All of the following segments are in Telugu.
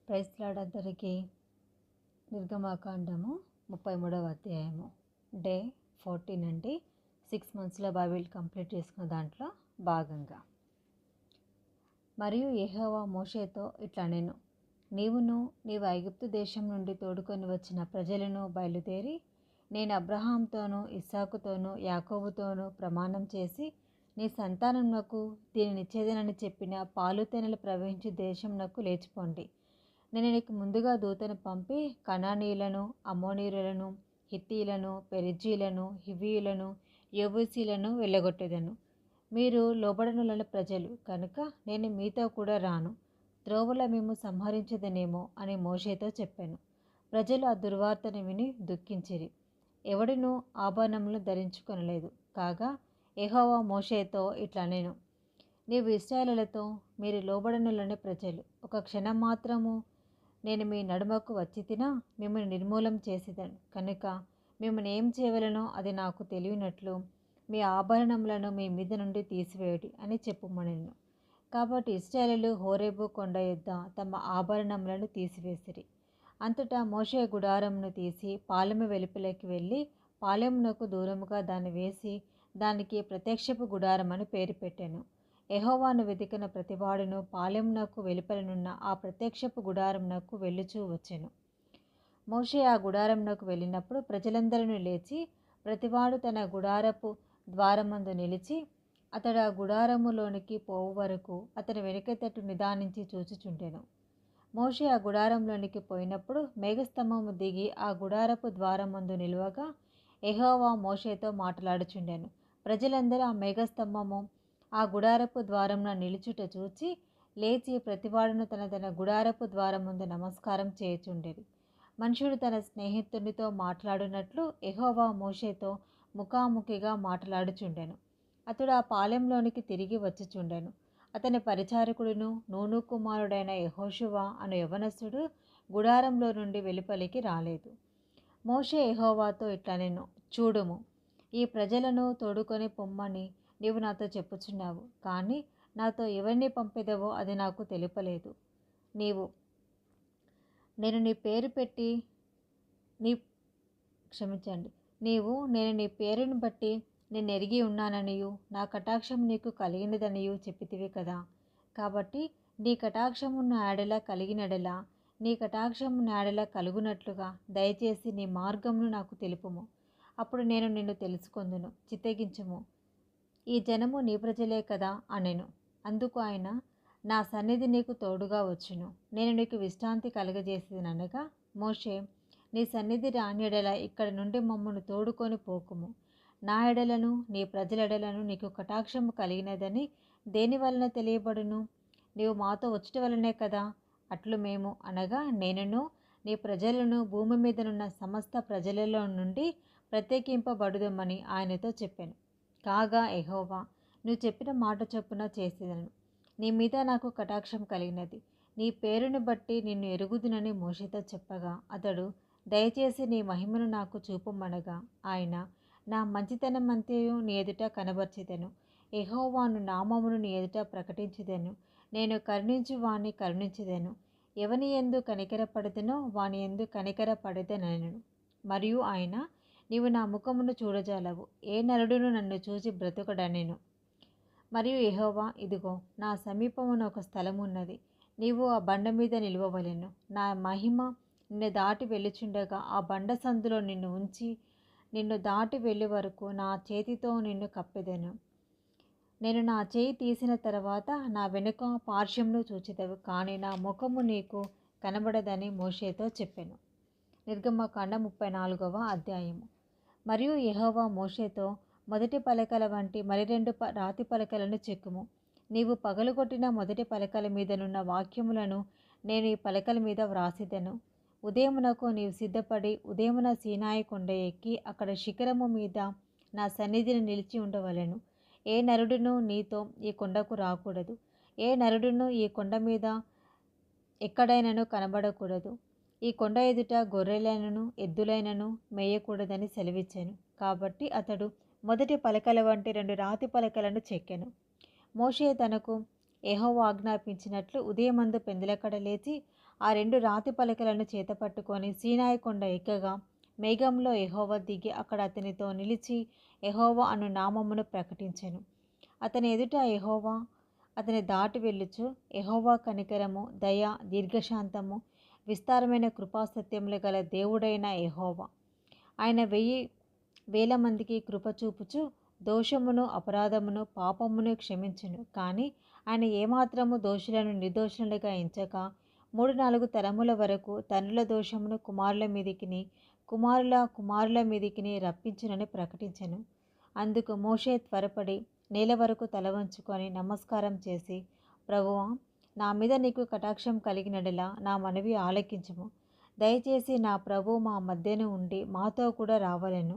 ప్రైజ్ లార్డ్ అందరికీ. నిర్గమాకాండము 33వ అధ్యాయము డే 14 అండి. 6 మంత్స్లో బైబిల్ కంప్లీట్ చేసుకున్న దాంట్లో భాగంగా. మరియు యెహోవా మోషేతో ఇట్లా నేను నీవు ఐగుప్తు దేశం నుండి తోడుకొని వచ్చిన ప్రజలను బయలుదేరి నేను అబ్రహాంతోనూ ఇస్సాకుతోనూ యాకోబుతోనూ ప్రమాణం చేసి నీ సంతానమునకు దీనినిచ్చేదనని చెప్పిన పాలుతెనలు ప్రవహించి దేశమునకు లేచిపోండి. నేను నీకు ముందుగా దూతను పంపి కనానీయులను, అమ్మోనీయులను, హిత్తీలను, పెరిజ్జీలను, హివ్వీయులను, యెబూసీలను వెళ్ళగొట్టెదను. మీరు లోబడనున్న ప్రజలు కనుక నేను మీతో కూడా రాను, త్రోవలో మేము సంహరించదనేమో అని మోషేతో చెప్పాను. ప్రజలు ఆ దుర్వార్తను విని దుఃఖించిరి. ఎవడునూ ఆభరణములు ధరించుకొనలేదు. కాగా యెహోవా మోషేతో ఇట్లా నేను నీవు ఇశ్రాయేలులతో మీరు లోబడనులని ప్రజలు, ఒక క్షణం మాత్రము నేను మీ నడుమకు వచ్చి మిమ్మల్ని నిర్మూలం చేసేదను కనుక మిమ్మల్ని ఏం చేయవలనో అది నాకు తెలియనట్లు మీ ఆభరణములను మీ మీద నుండి తీసివేయుడి అని చెప్పుమనెను. కాబట్టి ఇశ్రాయేలీయులు హోరేబు కొండ యొద్ద తమ ఆభరణములను తీసివేసిరి. అంతటా మోషే గుడారమును తీసి పాలెము వెలుపలికి వెళ్ళి పాలెమునకు దూరముగా దాన్ని వేసి దానికి ప్రత్యక్షపు గుడారం అని పేరు పెట్టాను. యెహోవాను వెతికిన ప్రతివాడును పాలెమునకు వెలుపలనున్న ఆ ప్రత్యక్షపు గుడారమునకు వెళ్ళుచూ వచ్చెను. మోషే ఆ గుడారమునకు వెళ్ళినప్పుడు ప్రజలందరూ లేచి ప్రతివాడు తన గుడారపు ద్వారమందు నిలిచి అతడు ఆ గుడారములోనికి పోవు వరకు అతని వెనుక తట్టు నిదానించి చూచుచుండెను. మోషే ఆ గుడారంలోనికి పోయినప్పుడు మేఘస్తంభము దిగి ఆ గుడారపు ద్వారమందు నిలువగా యెహోవా మోషేతో మాట్లాడుచుండెను. ప్రజలందరూ ఆ మేఘస్తంభము ఆ గుడారపు ద్వారమున నిలుచుట చూచి లేచి ప్రతివాడును తన తన గుడారపు ద్వారముందు నమస్కారం చేయుచుండెను. మనుషుడు తన స్నేహితునితో మాట్లాడునట్లు యెహోవా మోషేతో ముఖాముఖిగా మాట్లాడుచుండెను. అతడు ఆ పాలెంలోనికి తిరిగి వచ్చుచుండెను. అతని పరిచారకుడును నూను కుమారుడైన యెహోషువ అను యవనస్తుడు గుడారంలో నుండి వెలుపలికి రాలేదు. మోషే యెహోవాతో ఇట్లా నేను చూడుము, ఈ ప్రజలను తోడుకొని పొమ్మని నీవు నాతో చెప్పుచున్నావు, కానీ నాతో ఎవరిని పంపెదవో అది నాకు తెలుపలేదు. నేను నీ పేరును బట్టి నేను ఎరిగి ఉన్నాననియు నా కటాక్షం నీకు కలిగినదనియు చెప్పితివి కదా. కాబట్టి నీ కటాక్షము నా ఎడల కలిగినడలా నీ కటాక్షము నా ఎడల కలుగునట్లుగా దయచేసి నీ మార్గమును నాకు తెలుపుము. అప్పుడు నేను నిన్ను తెలుసుకొందును. చిత్తగించుము, ఈ జనము నీ ప్రజలే కదా అనెను. అందుకు ఆయన, నా సన్నిధి నీకు తోడుగా వచ్చును, నేను నీకు విశ్రాంతి కలుగజేసేదనగా మోషే, నీ సన్నిధి రాని ఎడల ఇక్కడి నుండి మమ్మను తోడుకొని పోకుము. నా ఎడలను నీ ప్రజల ఎడలను నీకు కటాక్షము కలిగినదని దేని వలన తెలియబడును? నీవు మాతో వచ్చుట వలనే కదా. అట్లు మేము అనగా నేనును నీ ప్రజలను భూమి మీదనున్న సమస్త ప్రజలలో నుండి ప్రత్యేకింపబడుదమని ఆయనతో చెప్పాను. కాగా యెహోవా, నువ్వు చెప్పిన మాట చొప్పున చేసేదను. నీ మీద నాకు కటాక్షం కలిగినది. నీ పేరును బట్టి నిన్ను ఎరుగుదునని మోషేతో చెప్పగా అతడు, దయచేసి నీ మహిమను నాకు చూపుమనగా ఆయన, నా మంచితనమంతయు నీ ఎదుట కనబర్చెదను. యెహోవాను నామమును నీ ఎదుట ప్రకటించెదను. నేను కరుణించు వాణ్ణి కరుణించెదను, ఎవని యందు కనికరపడెదనో వాని యందు కనికరపడెదనెను. మరియు ఆయన, నీవు నా ముఖమును చూడజాలవు, ఏ నరుడును నన్ను చూచి బ్రతుకడనెను. మరియు యెహోవా, ఇదిగో నా సమీపమున ఒక స్థలము ఉన్నది, నీవు ఆ బండ మీద నిలువవలెను. నా మహిమ నిన్ను దాటి వెళ్ళుచుండగా ఆ బండ సందులో నిన్ను ఉంచి నిన్ను దాటి వెళ్ళే వరకు నా చేతితో నిన్ను కప్పెదను. నేను నా చేయి తీసిన తర్వాత నా వెనుక పార్శ్వమును చూచెదవు, కానీ నా ముఖము నీకు కనబడదని మోషేతో చెప్పెను. నిర్గమకాండం 34వ అధ్యాయము. మరియు యెహోవా మోషేతో, మొదటి పలకల వంటి మరి 2 రాతి పలకలను చెక్కుము. నీవు పగలగొట్టిన మొదటి పలకల మీదనున్న వాక్యములను నేను ఈ పలకల మీద వ్రాసిదను. ఉదయమునకు నీవు సిద్ధపడి ఉదయమున సీనాయి కొండ ఎక్కి అక్కడ శిఖరము మీద నా సన్నిధిని నిలిచి ఉండవలెను. ఏ నరుడును నీతో ఈ కొండకు రాకూడదు, ఏ నరుడును ఈ కొండ మీద ఎక్కడైనను కనబడకూడదు. ఈ కొండ ఎదుట గొర్రెలైనను ఎద్దులైనను మేయకూడదని సెలవిచ్చాను. కాబట్టి అతడు మొదటి పలకల వంటి 2 రాతి పలకలను చెక్కెను. మోషే తనకు యెహోవా ఆజ్ఞాపించినట్లు ఉదయమందు పెందలకడ లేచి ఆ 2 రాతి పలకలను చేతపట్టుకొని సీనాయి కొండ ఎక్కగా మేఘంలో యెహోవా దిగి అక్కడ అతనితో నిలిచి యెహోవా అను నామమును ప్రకటించెను. అతని ఎదుట యెహోవా అతని దాటి వెళ్ళుచు యెహోవా కనికరము, దయ, దీర్ఘశాంతము, విస్తారమైన కృపాసత్యములు గల దేవుడైన యెహోవా. ఆయన వేల మందికి కృప చూపుచు దోషమును, అపరాధమును, పాపమును క్షమించును. కానీ ఆయన ఏమాత్రము దోషులను నిర్దోషులుగా ఎంచక 3-4 తరముల వరకు తండ్రుల దోషమును కుమారుల మీదికిని, కుమారుల మీదికిని రప్పించునని ప్రకటించెను. అందుకు మోషే త్వరపడి నేల వరకు తల వంచుకొని నమస్కారం చేసి, ప్రభువా, నా మీద నీకు కటాక్షం కలిగినడలా నా మనవి ఆలకించుము. దయచేసి నా ప్రభు మా మధ్యన ఉండి మాతో కూడా రావలెను.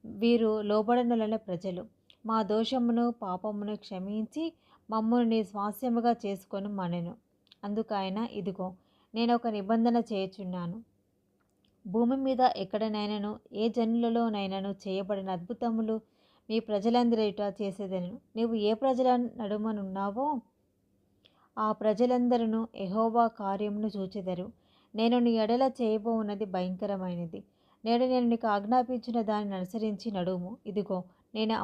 వీరు లోబడనొల్లని ప్రజలు. మా దోషమును పాపమును క్షమించి మమ్మును నీ స్వాస్యముగా చేసుకొని మనెను. అందుకు ఆయన, ఇదిగో నేను ఒక నిబంధన చేయుచున్నాను. భూమి మీద ఎక్కడనైనను ఏ జనులలోనైనను చేయబడిన అద్భుతములు మీ ప్రజలందరి ఎదుట చేసేదను. నీవు ఏ ప్రజల నడుమనున్నావో ఆ ప్రజలందరూ యెహోవా కార్యమును చూచెదరు. నేను నీ ఎడల చేయబోవున్నది భయంకరమైనది. నేడు నేను నీకు ఆజ్ఞాపించిన దానిని అనుసరించి నడుము. ఇదిగో నేను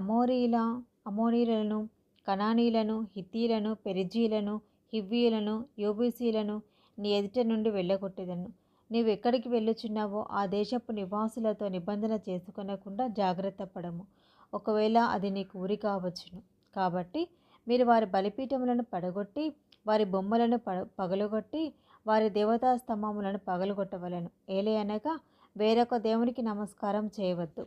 అమోరీయులను, కనానీయులను, హిత్తీయులను, పెరిజీయులను, హివ్వీయులను, యెబూసీయులను నీ ఎదుట నుండి వెళ్ళగొట్టెదను. నీవు ఎక్కడికి వెళ్ళుచున్నావో ఆ దేశపు నివాసులతో నిబంధన చేసుకొనకుండా జాగ్రత్త పడము. ఒకవేళ అది నీకు ఉరి కావచ్చును. కాబట్టి మీరు వారి బలిపీఠములను పడగొట్టి వారి బొమ్మలను పగలగొట్టి వారి దేవతా స్తంభములను పగలగొట్టవలెను. ఏలయనగా వేరొక దేవునికి నమస్కారం చేయవద్దు.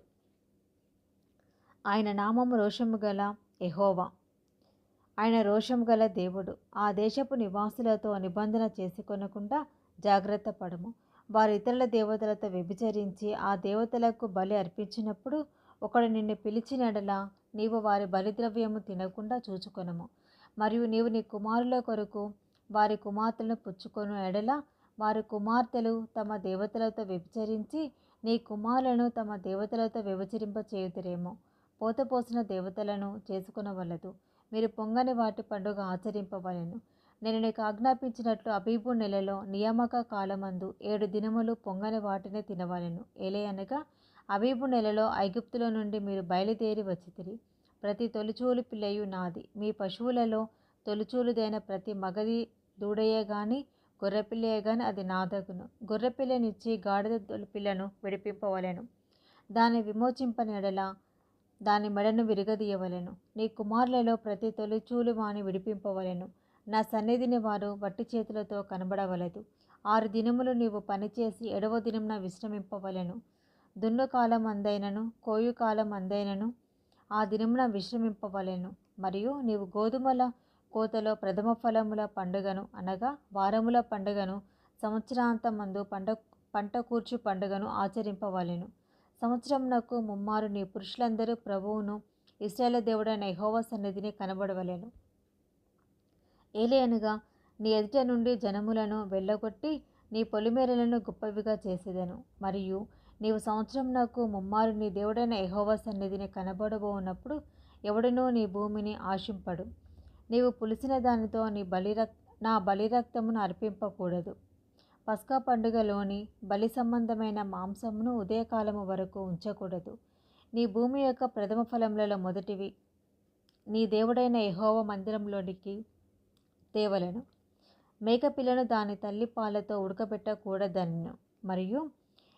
ఆయన నామము రోషము గల యెహోవా. ఆయన రోషము గల దేవుడు. ఆ దేశపు నివాసులతో నిబంధన చేసుకొనకుండా జాగ్రత్త పడము. వారు ఇతరుల దేవతలతో వ్యభిచరించి ఆ దేవతలకు బలి అర్పించినప్పుడు ఒకడు నిన్ను పిలిచినడలా నీవు వారి బలిద్రవ్యము తినకుండా చూచుకొనము. మరియు నీవు నీ కుమారుల కొరకు వారి కుమార్తెలను పుచ్చుకొను ఎడల వారి కుమార్తెలు తమ దేవతలతో వ్యభిచరించి నీ కుమారులను తమ దేవతలతో వ్యభిచరింపచేయుదురేమో. పోతపోసిన దేవతలను చేసుకొనవలదు. మీరు పొంగని వాటి పండుగ ఆచరింపవలెను. నేను నీకు ఆజ్ఞాపించినట్లు అబీబు నెలలో నియామక కాలమందు 7 దినములు పొంగని వాటిని తినవలెను. ఏలయనగా అబీబు నెలలో ఐగుప్తులో నుండి మీరు బయలుదేరి వచ్చితిరి. ప్రతి తొలిచూలు పిల్లయు నాది. మీ పశువులలో తొలిచూలుదైన ప్రతి మగది దూడయే గాని గొర్రెపిల్లయే గాని అది నాదగును. గొర్రెపిల్లనిచ్చి గాడిద పిల్లను విడిపింపవలెను. దాన్ని విమోచింపని ఎడల దాని మెడను విరగదీయవలెను. నీ కుమారులలో ప్రతి తొలిచూలు వాని విడిపింపవలెను. నా సన్నిధిని వారు వట్టి చేతులతో కనబడవలదు. 6 దినములు నీవు పనిచేసి 7వ దినమున విశ్రమింపవలెను. దున్ను కాలం అందైనను కోయు కాలం అందైనను ఆ దినమున విశ్రమింపవలెను. మరియు నీవు గోధుమల కోతలో ప్రథమ ఫలముల పండుగను అనగా వారముల పండుగను, సంవత్సరాంతమందు పంట కూర్చు పండుగను ఆచరింపవలెను. సంవత్సరమునకు ముమ్మారు నీ పురుషులందరూ ప్రభువును ఇశ్రాయేలు దేవుడైన యెహోవా సన్నిధిని కనబడవలెను. ఏలయనగా నీ ఎదుట నుండి జనములను వెళ్ళగొట్టి నీ పొలిమేరలను గొప్పవిగా చేసేదను. మరియు నీవు సంవత్సరమునకు ముమ్మారు నీ దేవుడైన యెహోవా సన్నిధిని కనబడబోనప్పుడు ఎవడునూ నీ భూమిని ఆశింపడు. నీవు పులిసిన దానితో నా బలిరక్తమును అర్పింపకూడదు. పస్కా పండుగలోని బలి సంబంధమైన మాంసమును ఉదయకాలము వరకు ఉంచకూడదు. నీ భూమి యొక్క ప్రథమ ఫలములలో మొదటివి నీ దేవుడైన యెహోవా మందిరంలోనికి తేవలెను. మేకపిల్లను దాని తల్లి పాలతో ఉడకబెట్టకూడదనెను. మరియు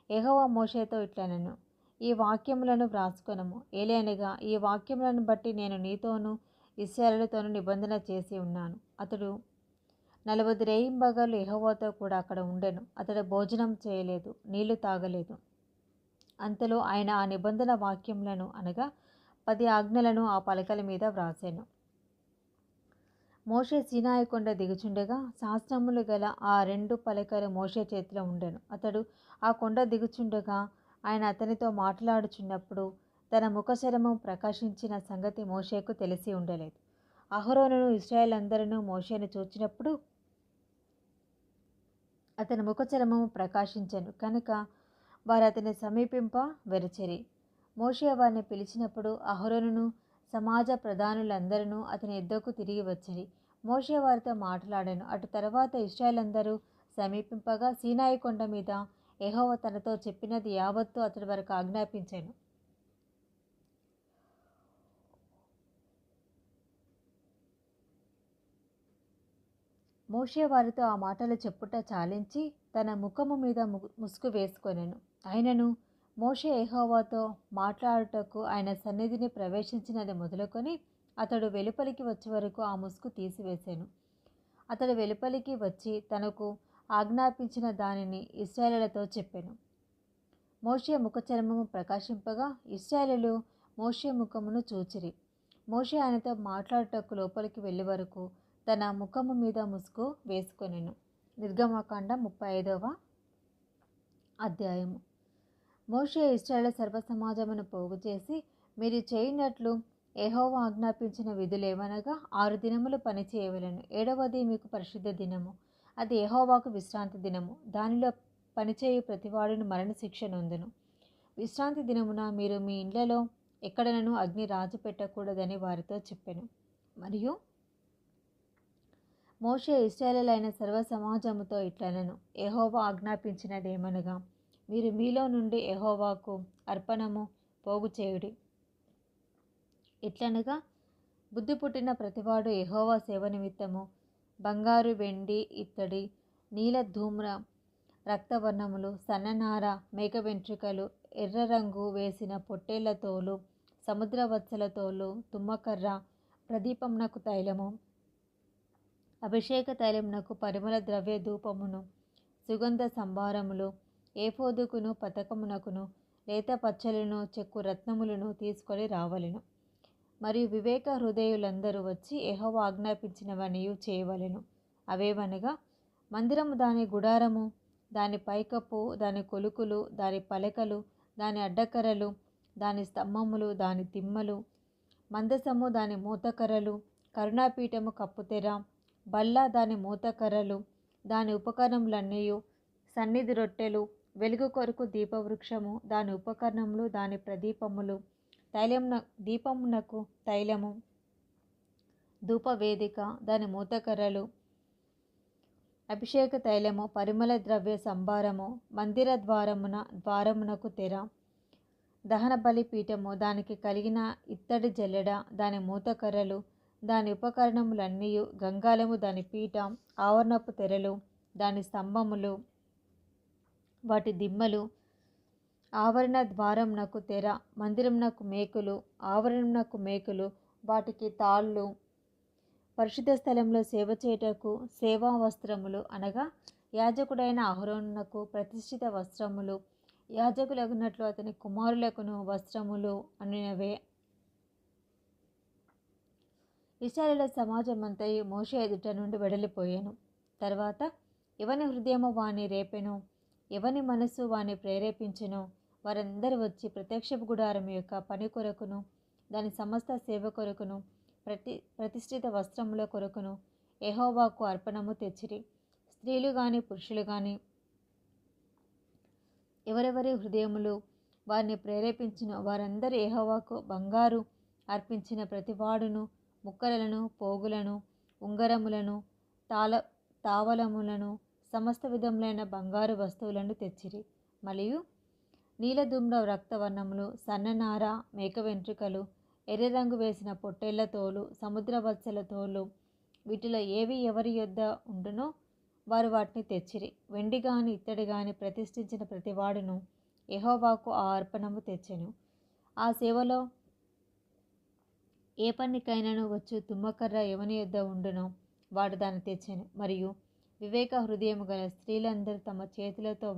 యెహోవా మోషేతో ఇట్లనెను, ఈ వాక్యములను వ్రాసుకొనుము. ఏలయనగా ఈ వాక్యములను బట్టి నేను నీతోనూ ఇశ్రాయేలుతోనూ నిబంధన చేసి ఉన్నాను. అతడు 40 రేయింబగళ్ళు యెహోవాతో కూడా అక్కడ ఉండెను. అతడు భోజనం చేయలేదు, నీళ్లు తాగలేదు. అంతలో ఆయన ఆ నిబంధన వాక్యములను అనగా 10 ఆజ్ఞలను ఆ పలకల మీద వ్రాసెను. మోషే సీనాయి కొండ దిగుచుండగా శాసనములు గల ఆ 2 పలకలు మోషే చేతిలో ఉండెను. అతడు ఆ కొండ దిగుచుండగా ఆయన అతనితో మాట్లాడుచున్నప్పుడు తన ముఖచర్మం ప్రకాశించిన సంగతి మోషేకు తెలిసి ఉండలేదు. అహరోనును ఇశ్రాయేలందరూ మోషేను చూచినప్పుడు అతని ముఖచర్మము ప్రకాశించెను కనుక వారు అతని సమీపింప వెరచిరి. మోషే వారిని పిలిచినప్పుడు అహరోనును సమాజ ప్రధానులందరూ అతని యుద్ధకు తిరిగి వచ్చిరి. మోషే వారితో మాట్లాడాను. అటు తర్వాత ఇశ్రాయేలందరూ సమీపింపగా సీనాయి కొండ మీద యెహోవా తనతో చెప్పినది యావత్తు అతడి వరకు ఆజ్ఞాపించాను. మోషే వారితో ఆ మాటలు చెప్పుట చాలించి తన ముఖము మీద ముసుగు వేసుకొనెను. అయినను మోషే యెహోవాతో మాట్లాడుటకు ఆయన సన్నిధిని ప్రవేశించినది మొదలుకొని అతడు వెలుపలికి వచ్చే వరకు ఆ ముసుగు తీసివేశాను. అతడు వెలుపలికి వచ్చి తనకు ఆజ్ఞాపించిన దానిని ఇశ్రాయేలులతో చెప్పెను. మోషే ముఖచర్మము ప్రకాశింపగా ఇశ్రాయేలీయులు మోషే ముఖమును చూచిరి. మోషే ఆయనతో మాట్లాడుటకు లోపలికి వెళ్ళే వరకు తన ముఖము మీద ముసుగు వేసుకొనెను. నిర్గమకాండ 35వ అధ్యాయము. మోషే ఇశ్రాయేలు సర్వ సమాజమును పోగు చేసి, మీరు చేయునట్లు యెహోవా ఆజ్ఞాపించిన విధులేవనగా 6 దినములు పని చేయవలెను. 7వది మీకు పరిశుద్ధ దినము, అది యెహోవాకు విశ్రాంతి దినము. దానిలో పనిచేయు ప్రతివాడును మరణశిక్ష నొందును. విశ్రాంతి దినమున మీరు మీ ఇండ్లలో ఎక్కడనూ అగ్ని రాజు పెట్టకూడదని వారితో చెప్పెను. మరియు మోషే ఇశ్రాయేలీయులైన సర్వ సమాజముతో ఇట్లనెను, యెహోవా ఆజ్ఞాపించినదేమనగా, మీరు మీలో నుండి యెహోవాకు అర్పణము పోగు చేయుడి. ఇట్లనగా బుద్ధి పుట్టిన ప్రతివాడు యెహోవా సేవ నిమిత్తము బంగారు, వెండి, ఇత్తడి, నీల, ధూమ్ర, రక్తవర్ణములు, సన్ననార, మేక వెంట్రుకలు, ఎర్ర రంగు వేసిన పొట్టేళ్ల తోలు, సముద్రవత్సల తోలు, తుమ్మకర్ర, ప్రదీపమునకు తైలము, అభిషేక తైలమునకు పరిమళ ద్రవ్య ధూపమును, సుగంధ సంభారములు, ఏఫోదుకును పతకమునకును లేత పచ్చలను చెక్కు రత్నములను తీసుకొని రావలెను. మరియు వివేక హృదయులందరూ వచ్చి యెహోవా ఆజ్ఞాపించినవన్నీ చేయవలెను. అవేవనగా మందిరము, దాని గుడారము, దాని పైకప్పు, దాని కొలుకులు, దాని పలకలు, దాని అడ్డకర్రలు, దాని స్తంభములు, దాని తిమ్మలు, మందసము, దాని మూతకర్రలు, కరుణాపీఠము కప్పుతెర, బల్ల, దాని మూతకర్రలు, దాని ఉపకరణములన్నీయు, సన్నిధి రొట్టెలు, వెలుగు కొరకు దీపవృక్షము, దాని ఉపకరణములు, దాని ప్రదీపములు, దీపమునకు తైలము, ధూపవేదిక, దాని మూతకర్రలు, అభిషేక తైలము, పరిమళ ద్రవ్య సంభారము, మందిర ద్వారమునకు తెర, దహన బలి పీఠము, దానికి కలిగిన ఇత్తడి జల్లెడ, దాని మూతకర్రలు, దాని ఉపకరణములన్నీయు, గంగాళము, దాని పీఠ, ఆవరణపు తెరలు, దాని స్తంభములు, వాటి దిమ్మలు, ఆవరణ ద్వారమునకు తెర, మందిరమునకు మేకులు, ఆవరణమునకు మేకులు, వాటికి తాళ్ళు, పరిశుద్ధ స్థలంలో సేవ చేయుటకు సేవా వస్త్రములు అనగా యాజకుడైన అహరోనునకు ప్రతిష్ఠిత వస్త్రములు, యాజకులగునట్లు అతని కుమారులకును వస్త్రములు అనినవే. ఇశ్రాయేలీయుల సమాజమంతయు మోషే ఎదుట నుండి వెడలిపోయాను. తర్వాత ఎవని హృదయము వాని రేపెనో, ఎవని మనస్సు వాని ప్రేరేపించెనో వారందరూ వచ్చి ప్రత్యక్షపు గుడారం యొక్క పని కొరకును, దాని సమస్త సేవ కొరకును, ప్రతిష్ఠిత వస్త్రముల కొరకును యెహోవాకు అర్పణము తెచ్చిరి. స్త్రీలు గాని పురుషులు గాని ఎవరెవరి హృదయములు వారిని ప్రేరేపించినో వారందరూ యెహోవాకు బంగారు అర్పించిన ప్రతివాడును ముక్కలను, పోగులను, ఉంగరములను, తావలములను, సమస్త విధములైన బంగారు వస్తువులను తెచ్చిరి. మరియు నీలధూమ్ర రక్తవర్ణములు, సన్ననార, మేక వెంట్రుకలు, ఎర్ర రంగు వేసిన పొట్టేళ్ల తోలు, సముద్రవత్సల తోలు, వీటిలో ఏవి ఎవరి యొద్ద ఉండునో వారు వాటిని తెచ్చిరి. వెండి గాని ఇత్తడి గాని ప్రతిష్ఠించిన ప్రతివాడును యెహోవాకు ఆ అర్పణము తెచ్చెను. ఆ సేవలో ఏ పనికైనాను వచ్చు తుమ్మకర్ర ఎవని యొద్ద ఉండునో వాడు దాన్ని తెచ్చెను. మరియు వివేక హృదయము గల స్త్రీలందరూ తమ చేతులతో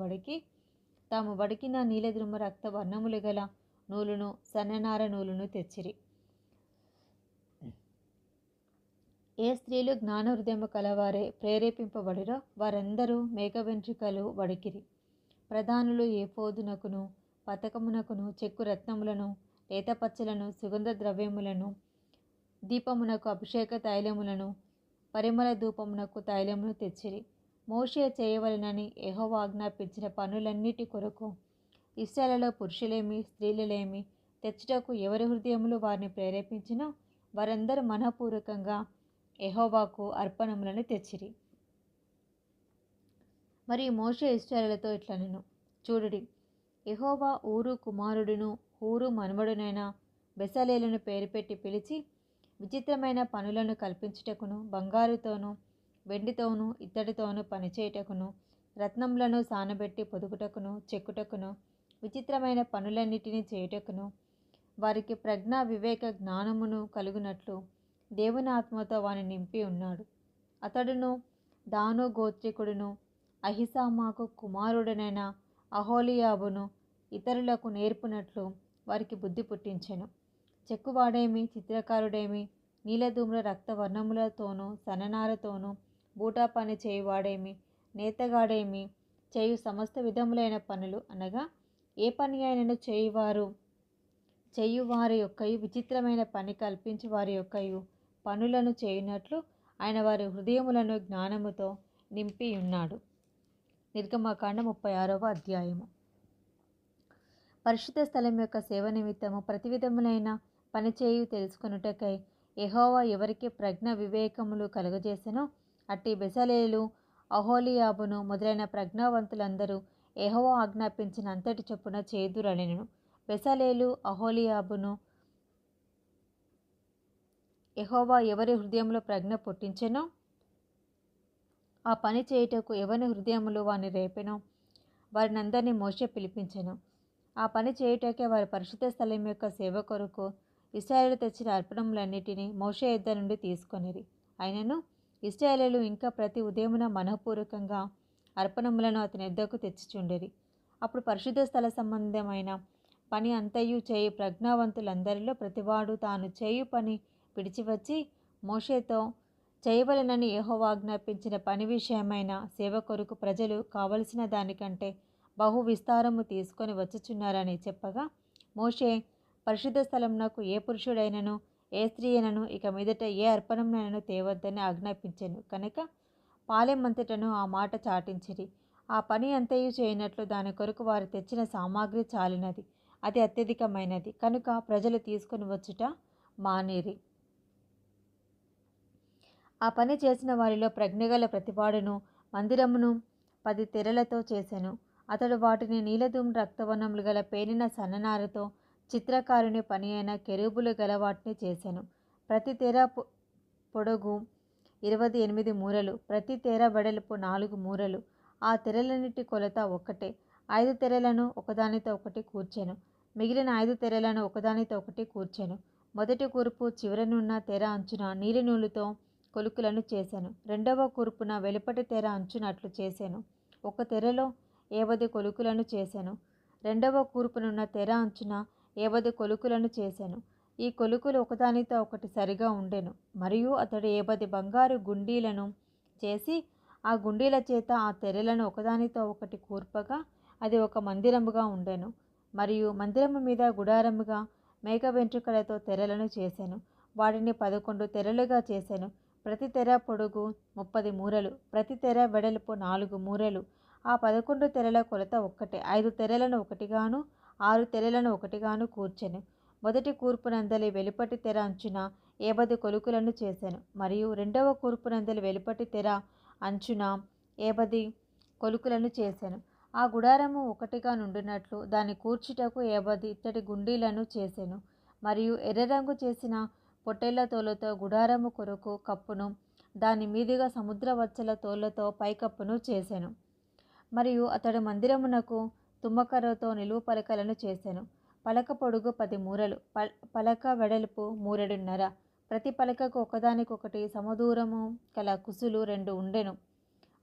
తాము వడికిన నీలద్రుమ రక్త వర్ణములు గల నూలును, సన్ననార నూలును తెచ్చిరి. ఏ స్త్రీలు జ్ఞాన హృదయము కలవారే ప్రేరేపింపబడిరో వారందరూ మేక వెంట్రుకలు వడికిరి. ప్రధానులు ఏఫోదునకును పతకమునకును చెక్కు రత్నములను, లేతపచ్చలను, సుగంధ ద్రవ్యములను, దీపమునకు అభిషేక తైలములను, పరిమళ ధూపమునకు తైలమును తెచ్చిరి. మోషే చేయవలెనని యెహోవా ఆజ్ఞాపించిన పనులన్నిటి కొరకు ఇశ్రాయేలులో పురుషులేమి స్త్రీలలేమి తెచ్చుటకు ఎవరి హృదయములు వారిని ప్రేరేపించినో వారందరూ మనఃపూర్వకంగా యెహోవాకు అర్పణములను తెచ్చిరి. మరియు మోషే ఇశ్రాయేలుతో ఇట్లనెను, చూడుడి, యెహోవా ఊరు కుమారుడును హూరు మనుమడునైన బెసలేలును పేరు పెట్టి పిలిచి విచిత్రమైన పనులను కల్పించుటకును, బంగారుతోనూ వెండితోనూ ఇత్తడితోనూ పనిచేయుటకును, రత్నములను సానబెట్టి పొదుగుటకును చెక్కుటకును, విచిత్రమైన పనులన్నిటినీ చేయుటకును, వారికి ప్రజ్ఞ వివేక జ్ఞానమును కలుగునట్లు దేవుని ఆత్మతో వాని నింపి ఉన్నాడు. అతడును దాను గోత్రికుడును అహిసామాకు కుమారుడనైన అహోలియాబును ఇతరులకు నేర్పునట్లు వారికి బుద్ధి పుట్టించెను. చెక్కువాడేమి, చిత్రకారుడేమి, నీలధూమ్ర రక్తవర్ణములతోనూ సన్ననారతోనూ బూటా పని చేయువాడేమి, నేతగాడేమి చేయు సమస్త విధములైన పనులు అనగా ఏ పని అయినను చేయువారి యొక్కయు విచిత్రమైన పని కల్పించు వారి యొక్కయు పనులను చేయునట్లు ఆయన వారి హృదయములను జ్ఞానముతో నింపి ఉన్నాడు. నిర్గమకాండం 36వ అధ్యాయము. పరిశుద్ధ స్థలం యొక్క సేవ నిమిత్తము ప్రతి విధములైన పనిచేయు తెలుసుకొనుటకై యెహోవా ఎవరికి ప్రజ్ఞ వివేకములు కలుగజేసెనో అట్టి బెసలేలు, అహోలియాబును మొదలైన ప్రజ్ఞావంతులందరూ యెహోవా ఆజ్ఞాపించిన అంతటి చొప్పున చేదురనెను. బెసలేలు, అహోలియాబును యెహోవా ఎవరి హృదయంలో ప్రజ్ఞ పుట్టించెనో ఆ పని చేయుటకు ఎవరి హృదయములు వాని రేపెనో వారినందరినీ మోషే పిలిపించెను. ఆ పని చేయుటకే వారి పరిశుద్ధ స్థలం యొక్క సేవ కొరకు ఇశ్రాయేలు తెచ్చిన అర్పణములన్నిటినీ మోషే యొద్ద నుండి తీసుకొనిరి. అయినను ఇశ్రాయేలీయులు ఇంకా ప్రతి ఉదయమున మనఃపూర్వకంగా అర్పణములను అతని యొద్దకు తెచ్చిచుండిరి. అప్పుడు పరిశుద్ధ స్థల సంబంధమైన పని అంతయు చేయు ప్రజ్ఞావంతులందరిలో ప్రతివాడు తాను చేయు పని విడిచివచ్చి మోషేతో చేయవలెనని యెహోవా ఆజ్ఞాపించిన పని విషయమైన సేవ కొరకు ప్రజలు కావలసిన దానికంటే బహు విస్తారము తీసుకొని వచ్చుచున్నారని చెప్పగా, మోషే పరిశుద్ధ స్థలమునకు ఏ పురుషుడైనను ఏ స్త్రీ అయినను ఇక మీదట ఏ అర్పణమునైనను తేవద్దని ఆజ్ఞాపించెను. కనుక పాలెమంతటను ఆ మాట చాటించిరి. ఆ పని అంతయు చేయనట్లు దాని కొరకు వారు తెచ్చిన సామాగ్రి చాలినది, అది అత్యధికమైనది. కనుక ప్రజలు తీసుకొని వచ్చుట మానిరి. ఆ పని చేసిన వారిలో ప్రజ్ఞగల ప్రతివాడును మందిరమును 10 తెరలతో చేసెను. అతడు వాటిని నీలధూమ్ర రక్తవర్ణములు గల పేనిన సన్ననారతో చిత్రకారుని పని అయిన కెరూబులు గల వాటిని చేసెను. ప్రతి తెర పొడుగు 28 మూరలు, ప్రతి తెర వెడల్పు 4 మూరలు. ఆ తెరలన్నిటి కొలత ఒక్కటే. 5 తెరలను ఒకదానితో ఒకటి కూర్చెను. మిగిలిన 5 తెరలను ఒకదానితో ఒకటి కూర్చెను. మొదటి కూర్పు చివరనున్న తెర అంచున నీలి నూలుతో కొలుకులను చేసెను. రెండవ కూర్పున వెలుపటి తెర అంచునట్లు చేసెను. ఒక తెరలో 50 కొలుకులను చేసెను. రెండవ కూర్పునున్న తెర అంచున 50 కొలుకులను చేసెను. ఈ కొలుకులు ఒకదానితో ఒకటి సరిగా ఉండెను. మరియు అతడు 50 బంగారు గుండీలను చేసి ఆ గుండీల చేత ఆ తెరలను ఒకదానితో ఒకటి కూర్పగా అది ఒక మందిరముగా ఉండెను. మరియు మందిరము మీద గుడారముగా మేక వెంట్రుకలతో తెరలను చేసెను. వాటిని 11 తెరలుగా చేసెను. ప్రతి తెర పొడుగు 30 మూరలు, ప్రతి తెర వెడల్పు 4 మూరలు. ఆ 11 తెరల కొలత ఒక్కటే. 5 తెరలను ఒకటిగాను 6 తెరలను ఒకటిగాను కూర్చెను. మొదటి కూర్పునందలి వెలుపటి తెర అంచున 50 కొలుకులను చేసెను. మరియు రెండవ కూర్పునందలి వెలుపటి తెర అంచున 50 కొలుకులను చేసెను. ఆ గుడారము ఒకటిగా నుండినట్లు దాన్ని కూర్చుటకు 50 ఇత్తడి గుండీలను చేసెను. మరియు ఎర్రరంగు చేసిన పొట్టేళ్ల తోలుతో గుడారము కొరకు కప్పును, దాని మీదుగా సముద్రవచ్చల తోళ్లతో పైకప్పును చేసెను. మరియు అతడు మందిరమునకు తుమ్మకర్రతో నిలువు పలకలను చేసెను. పలక పొడుగు 10 మూరలు, పలక వెడల్పు 1.5 మూరెడు. ప్రతి పలకకు ఒకదానికొకటి సమదూరము గల కుసులు 2 ఉండెను.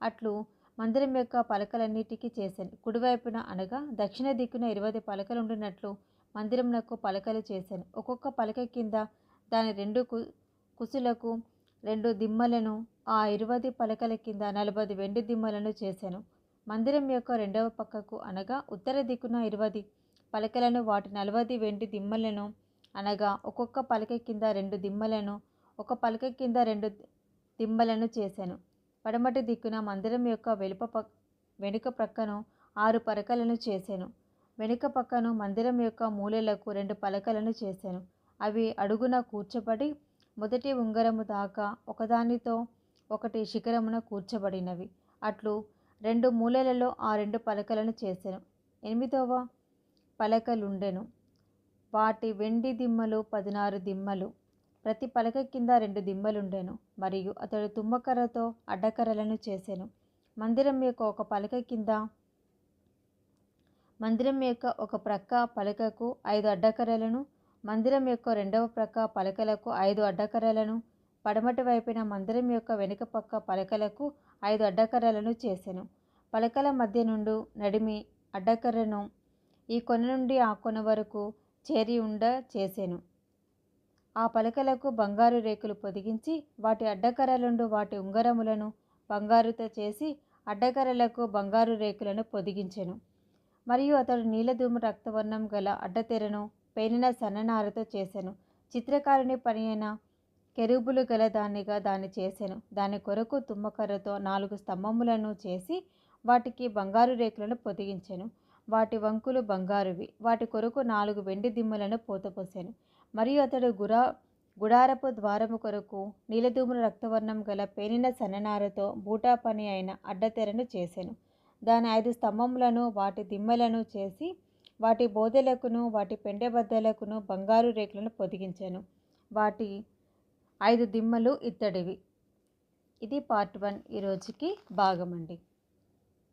అట్లు మందిరం యొక్క పలకలన్నిటికీ చేసెను. కుడివైపున అనగా దక్షిణ దిక్కున 20 పలకలుండినట్లు మందిరమునకు పలకలు చేసెను. ఒక్కొక్క పలక కింద దాని 2 కుసులకు 2 దిమ్మలను, ఆ 20 పలకల కింద 40 వెండి దిమ్మలను చేసెను. మందిరం యొక్క రెండవ పక్కకు అనగా ఉత్తర దిక్కున 20 పలకలను, వాటి 40 వెండి దిమ్మలను, అనగా ఒక్కొక్క పలక కింద 2 దిమ్మలను, ఒక పలక కింద 2 దిమ్మలను చేసెను. పడమటి దిక్కున మందిరం యొక్క వెనుక ప్రక్కను 6 పలకలను చేసెను. వెనుక పక్కను మందిరం యొక్క మూలలకు 2 పలకలను చేసెను. అవి అడుగున కూర్చబడి మొదటి ఉంగరము దాకా ఒకదానితో ఒకటి శిఖరమున కూర్చబడినవి. అట్లు 2 మూలలలో ఆ 2 పలకలను చేసెను. 8వ పలకలుండెను. వాటి వెండి దిమ్మలు 16 దిమ్మలు. ప్రతి పలక కింద 2 దిమ్మలుండెను. మరియు అతడు తుమ్మకర్రతో అడ్డకర్రలను చేసెను. మందిరం యొక్క ఒక ప్రక్క పలకకు 5 అడ్డకర్రలను, మందిరం యొక్క రెండవ ప్రక్క పలకలకు 5 అడ్డకర్రలను, పడమటి వైపున మందిరం యొక్క వెనుక పక్క పలకలకు 5 అడ్డకర్రలను చేసెను. పలకల మధ్య నుండి నడిమి అడ్డకర్రను ఈ కొన నుండి ఆ కొన వరకు చేరి చేసెను. ఆ పలకలకు బంగారు రేకులు పొదిగించి వాటి అడ్డకర్రలుండు వాటి ఉంగరములను బంగారుతో చేసి అడ్డకర్రలకు బంగారు రేకులను పొదిగించెను. మరియు అతడు నీలధూమ రక్తవర్ణం గల అడ్డతెరను పేనిన సన్ననారతో చేసెను. చిత్రకారుని పని అయిన కెరూబులు గల దాన్ని చేసెను. దాని కొరకు తుమ్మకర్రతో 4 స్తంభములను చేసి వాటికి బంగారు రేకులను పొదిగించెను. వాటి వంకులు బంగారువి. వాటి కొరకు 4 వెండి దిమ్మలను పోతపోసెను. మరియు అతడు గుడారపు ద్వారము కొరకు నీలధూమ్ర రక్తవర్ణం గల పేనిన సన్ననారతో బూటా పని అయిన అడ్డతెరను చేసెను. దాని 5 స్తంభములను వాటి దిమ్మలను చేసి వాటి బోదెలకును వాటి పెండెబద్దలకును బంగారు రేకులను పొదిగించెను. వాటి 5 దిమ్మలు ఇత్తడివి. ఇది పార్ట్ 1 ఈరోజుకి భాగమండి.